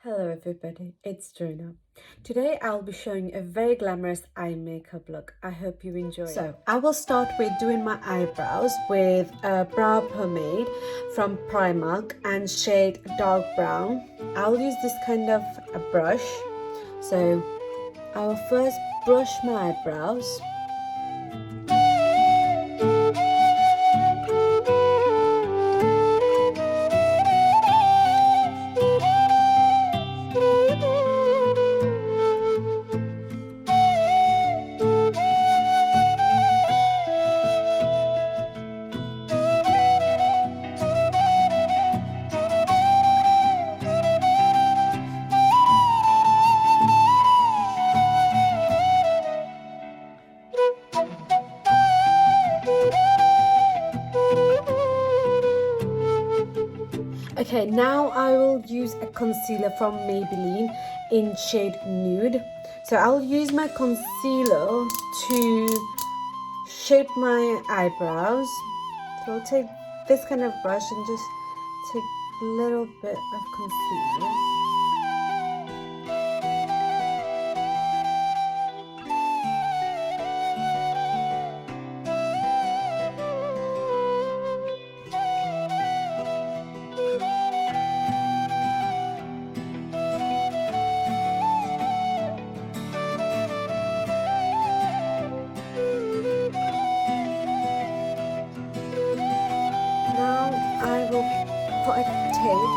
Hello everybody, it's Jonah. Today I'll be showing a very glamorous eye makeup look. I hope you enjoy it. So I will start with doing my eyebrows with a brow pomade from Primark and shade dark brown. I'll use this kind of a brush. So I'll first brush my eyebrows. Okay, now I will use a concealer from Maybelline in shade Nude. So I'll use my concealer to shape my eyebrows. So I'll take this kind of brush and just take a little bit of concealer. Put a tape.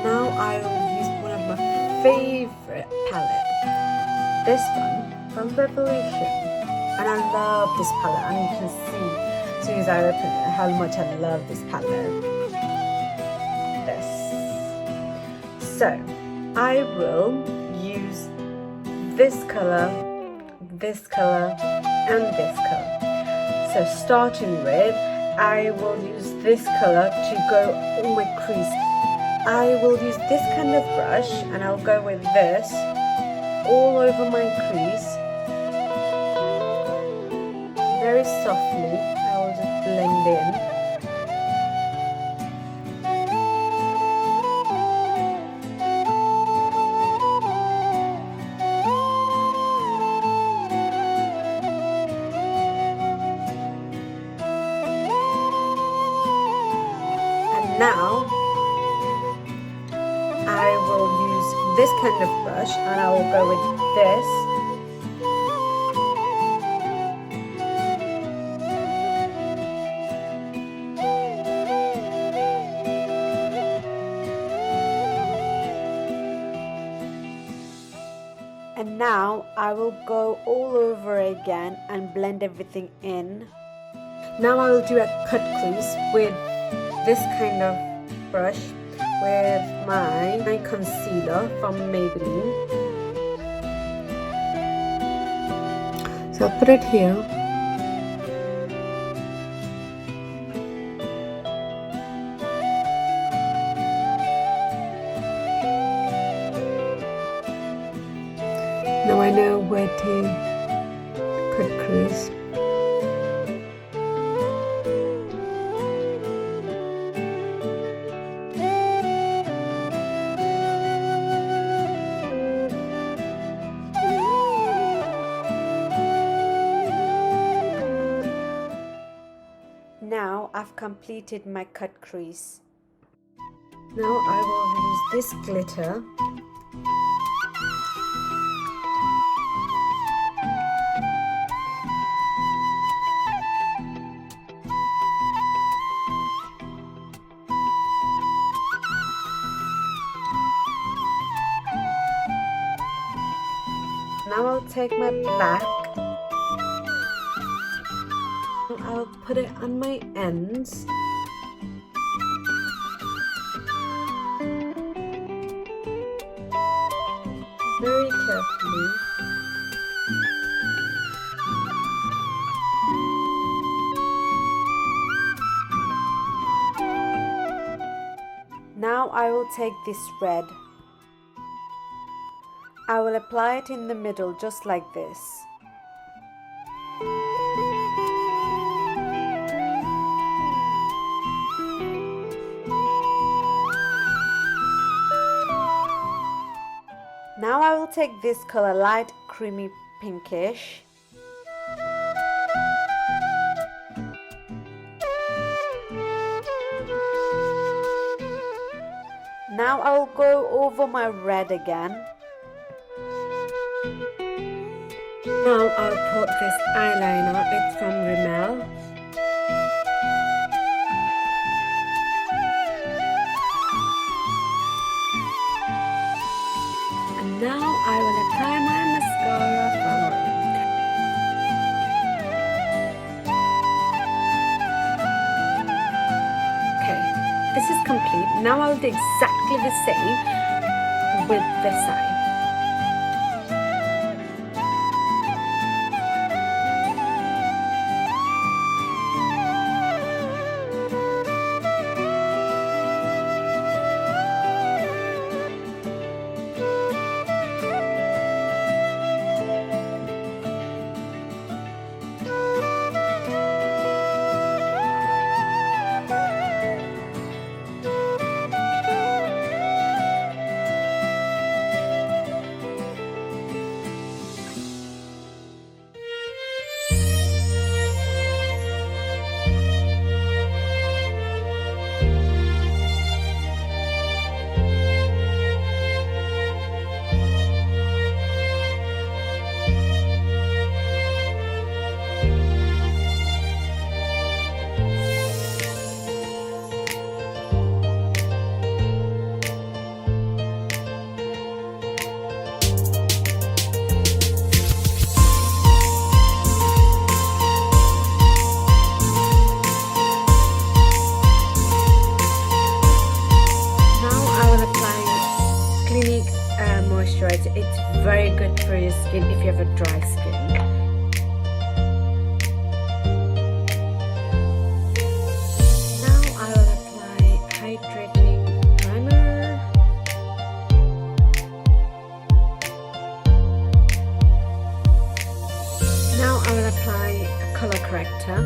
Now I will use one of my favorite palette. This one from Revolution. And I love this palette, and you can see as soon as I open it how much I love this palette. So I will use this color, and this color. So starting with, I will use this color to go on my crease. I will use this kind of brush and I'll go with this all over my crease. Very softly, I will just blend in. Now, I will use this kind of brush and I will go with this. And now I will go all over again and blend everything in. Now I will do a cut crease with this kind of brush with my concealer from Maybelline. So I'll put it here. Now I know where to cut crease. Now I've completed my cut crease. Now I will use this glitter. Now I'll take my black. I'll put it on my ends. Very carefully. Now I will take this red I will apply it in the middle just like this. Now I will take this color, light creamy pinkish. Now I will go over my red again. Now I'll put this eyeliner, it's from Rimmel. And now I will apply my mascara from this is complete. Now I'll do exactly the same with this eye. It's very good for your skin if you have a dry skin. Now I will apply hydrating primer. Now I will apply a color corrector.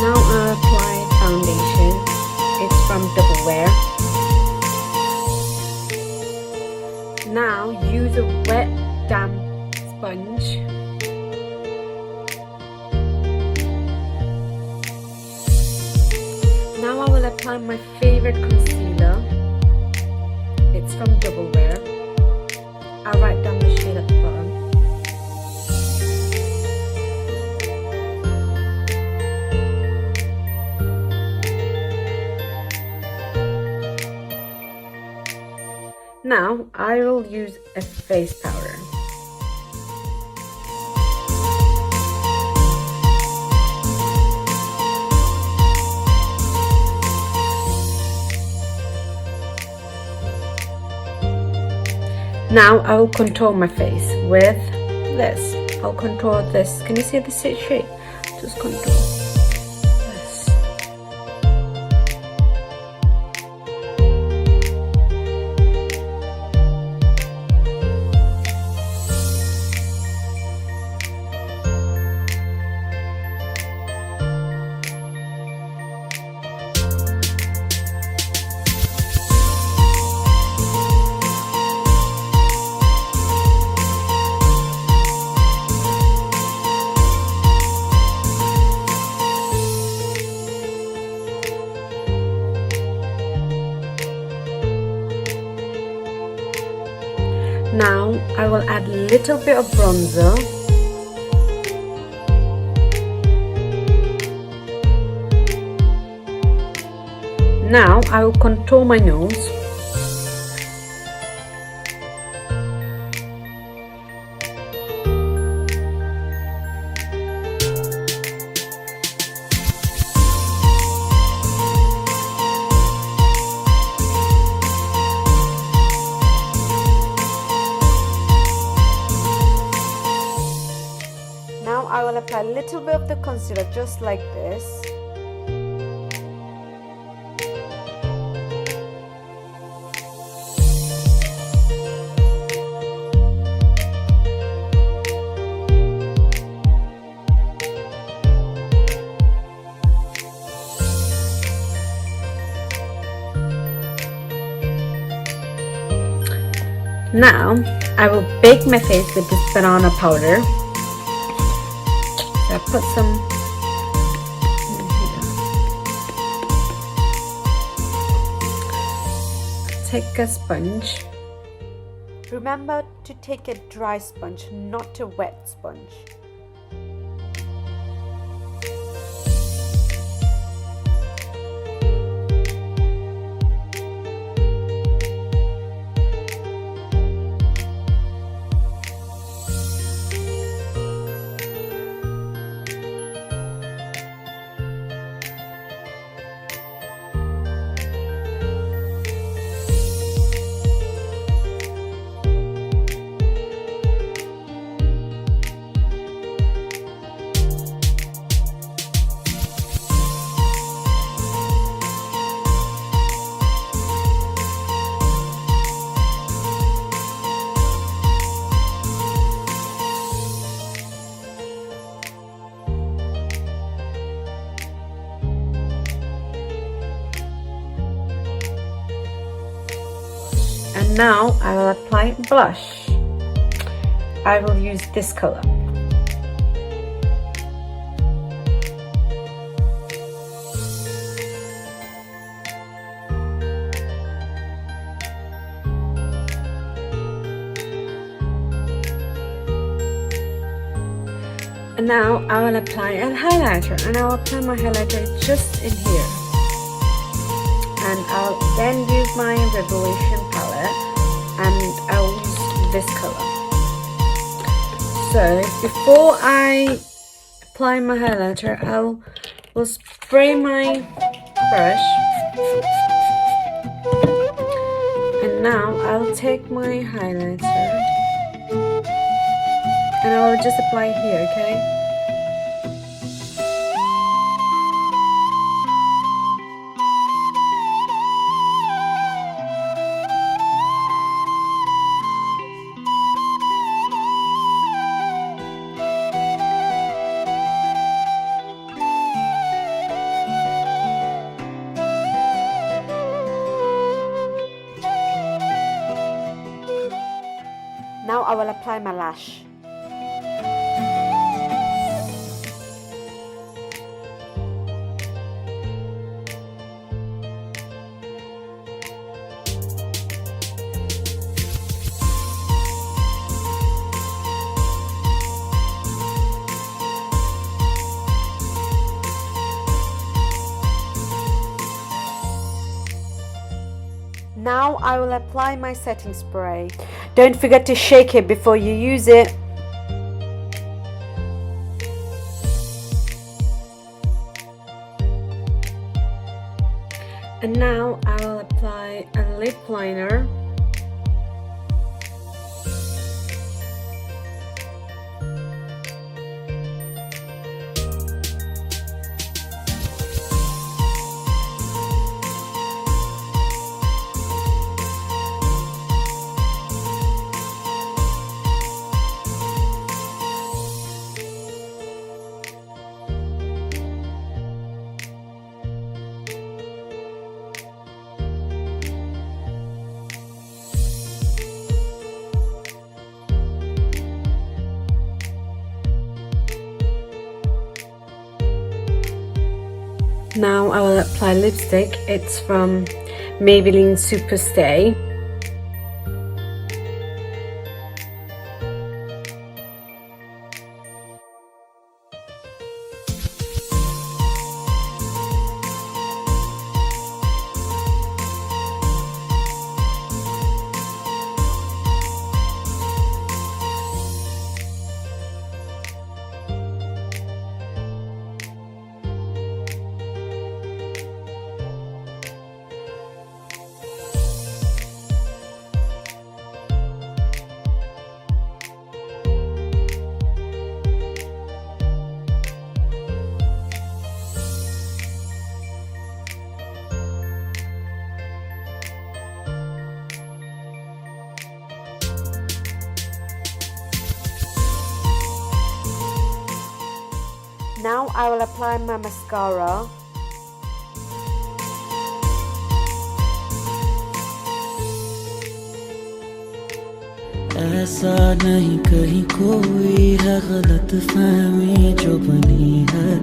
Now I'll apply foundation. It's from Double Wear. Now use a wet, damp sponge. Now I will apply my favorite concealer. It's from Double Wear. I'll write down the shade at the bottom. Now I will use a face powder. Now I will contour my face with this. I'll contour this. Can you see the shape? Just contour this. Now I will add a little bit of bronzer. Now I will contour my nose. I will apply a little bit of the concealer just like this. Now I will bake my face with this banana powder. So I put some in here. Take a sponge. Remember to take a dry sponge, not a wet sponge. And now I will apply blush. I will use this color. And now I will apply a highlighter, and I'll apply my highlighter just in here. And I'll then use my Revelation palette, and I'll use this color. So before I apply my highlighter, will spray my brush, and now I'll take my highlighter and I will just apply it here, okay? Now I will apply my lash. Now I will apply my setting spray. Don't forget to shake it before you use it. And now I will apply a lip liner. Now I will apply lipstick. It's from Maybelline Super Stay. Now I will apply my mascara. ऐसा नहीं कहीं कोई है गलत फहमी जो बनी है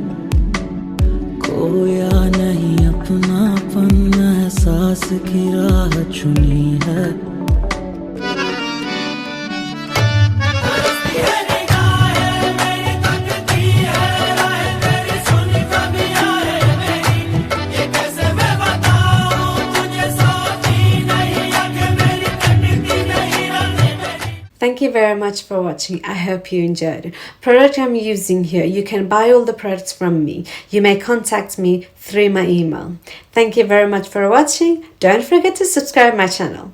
खोया नहीं अपनापन एहसास की राह चुनी है Thank you very much for watching. I hope you enjoyed it. Product I'm using here, you can buy all the products from me. You may contact me through my email. Thank you very much for watching. Don't forget to subscribe my channel.